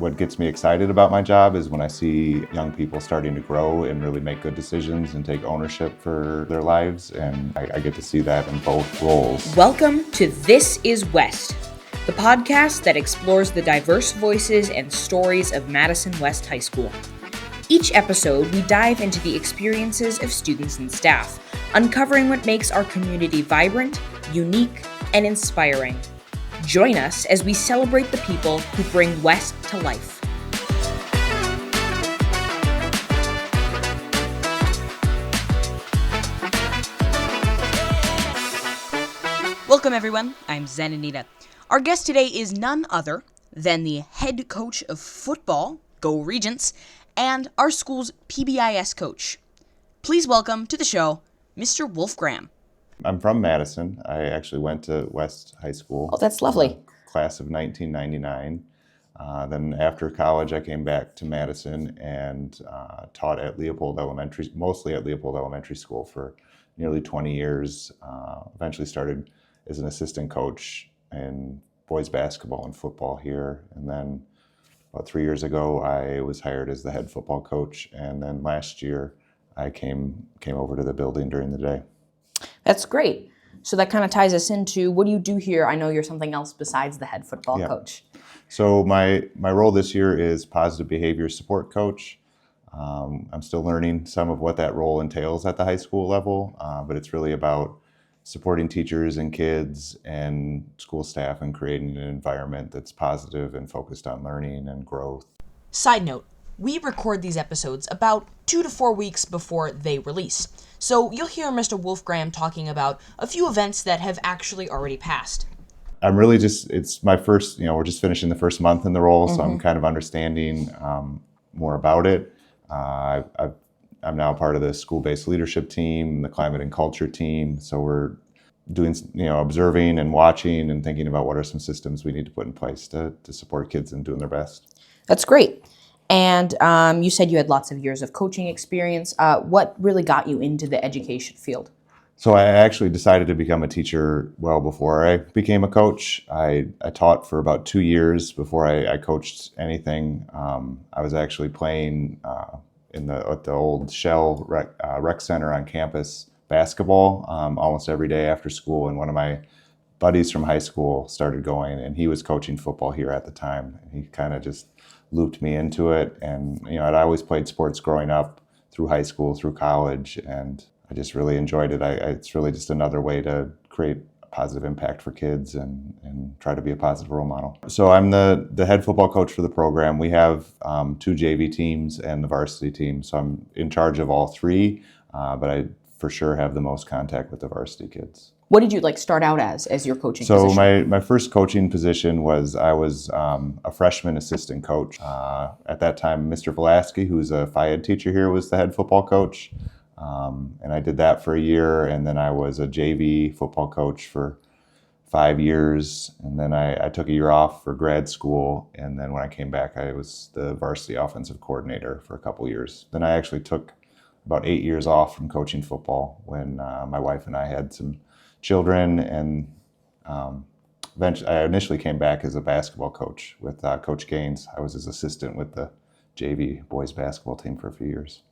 What gets me excited about my job is when I see young people starting to grow and really make good decisions and take ownership for their lives, and I get to see that in both roles. Welcome to This is West, the podcast that explores the diverse voices and stories of Madison West High School. Each episode, we dive into the experiences of students and staff, uncovering what makes our community vibrant, unique, and inspiring. Join us as we celebrate the people who bring West to life. Welcome, everyone. I'm Zen Anita. Our guest today is none other than the head coach of football, Go Regents, and our school's PBIS coach. Please welcome to the show, Mr. Wolfgram. I'm from Madison. I actually went to West High School. Oh, that's lovely. Class of 1999. Then after college, I came back to Madison and taught at Leopold Elementary, mostly at Leopold Elementary School for nearly 20 years. Eventually started as an assistant coach in boys basketball and football here. And then about 3 years ago, I was hired as the head football coach. And then last year, I came over to the building during the day. That's great. So that kind of ties us into, what do you do here? I know you're something else besides the head football coach. So my role this year is positive behavior support coach. I'm still learning some of what that role entails at the high school level, but it's really about supporting teachers and kids and school staff and creating an environment that's positive and focused on learning and growth. Side note, we record these episodes about 2 to 4 weeks before they release. So you'll hear Mr. Wolfgram talking about a few events that have actually already passed. I'm really it's my first, we're just finishing the first month in the role, so I'm kind of understanding more about it. I'm now part of the school-based leadership team, the climate and culture team, so we're doing, observing and watching and thinking about what are some systems we need to put in place to support kids in doing their best. That's great. And you said you had lots of years of coaching experience. What really got you into the education field? So I actually decided to become a teacher well before I became a coach. I taught for about 2 years before I coached anything. I was actually playing at the old Shell rec center on campus basketball almost every day after school, and one of my buddies from high school started going, and he was coaching football here at the time. He kind of just looped me into it, and I'd always played sports growing up, through high school, through college, and I just really enjoyed it. It's really just another way to create a positive impact for kids and try to be a positive role model. So I'm the head football coach for the program. We have 2 JV teams and the varsity team, so I'm in charge of all 3, but I for sure have the most contact with the varsity kids. What did you start out as your coaching position? So my first coaching position was I was a freshman assistant coach. At that time, Mr. Velasky, who's a FIAD teacher here, was the head football coach. And I did that for a year, and then I was a JV football coach for 5 years, and then I took a year off for grad school, and then when I came back, I was the varsity offensive coordinator for a couple years. Then I actually took about 8 years off from coaching football when my wife and I had some children, and eventually I initially came back as a basketball coach with Coach Gaines. I was his assistant with the JV boys basketball team for a few years.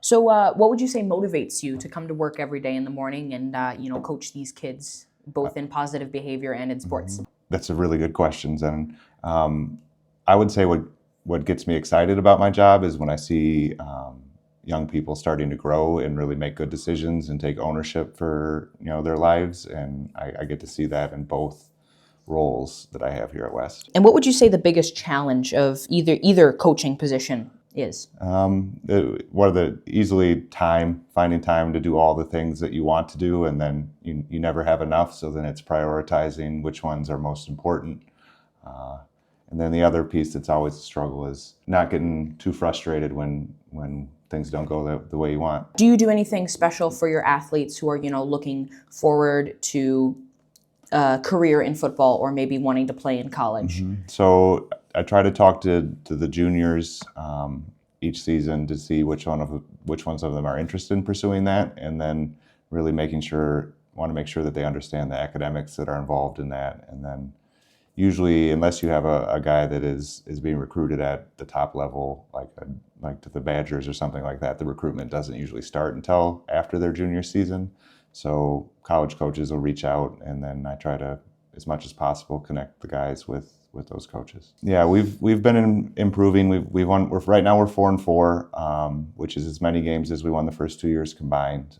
So what would you say motivates you to come to work every day in the morning and coach these kids, both in positive behavior and in sports? That's a really good question, Zen. I would say what gets me excited about my job is when I see young people starting to grow and really make good decisions and take ownership for their lives, and I get to see that in both roles that I have here at West. And what would you say the biggest challenge of either coaching position is? One of the easily finding time to do all the things that you want to do, and then you never have enough, so then it's prioritizing which ones are most important. And then the other piece that's always a struggle is not getting too frustrated when things don't go the way you want. Do you do anything special for your athletes who are, looking forward to a career in football or maybe wanting to play in college? So I try to talk to the juniors each season to see which ones of them are interested in pursuing that, and then really want to make sure that they understand the academics that are involved in that, and then usually, unless you have a guy that is being recruited at the top level, like to the Badgers or something like that, the recruitment doesn't usually start until after their junior season. So college coaches will reach out, and then I try to, as much as possible, connect the guys with those coaches. Yeah, we've been improving. We've won. Right now we're 4-4, which is as many games as we won the first 2 years combined.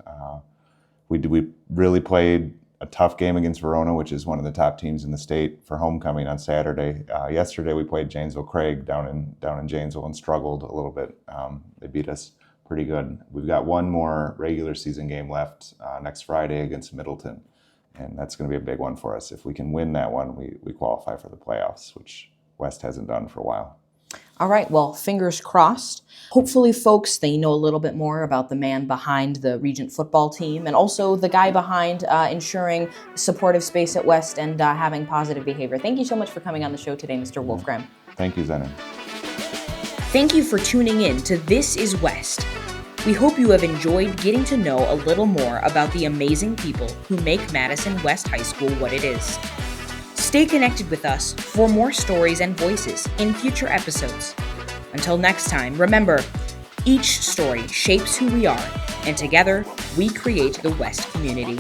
We really played a tough game against Verona, which is one of the top teams in the state, for homecoming on Saturday. Yesterday we played Janesville Craig down in Janesville and struggled a little bit. They beat us pretty good. We've got one more regular season game left next Friday against Middleton, and that's going to be a big one for us. If we can win that one, we qualify for the playoffs, which West hasn't done for a while. All right, well, fingers crossed. Hopefully, folks, they know a little bit more about the man behind the Regent football team and also the guy behind ensuring supportive space at West and having positive behavior. Thank you so much for coming on the show today, Mr. Wolfgram. Thank you, Zenon. Thank you for tuning in to This is West. We hope you have enjoyed getting to know a little more about the amazing people who make Madison West High School what it is. Stay connected with us for more stories and voices in future episodes. Until next time, remember, each story shapes who we are, and together we create the West community.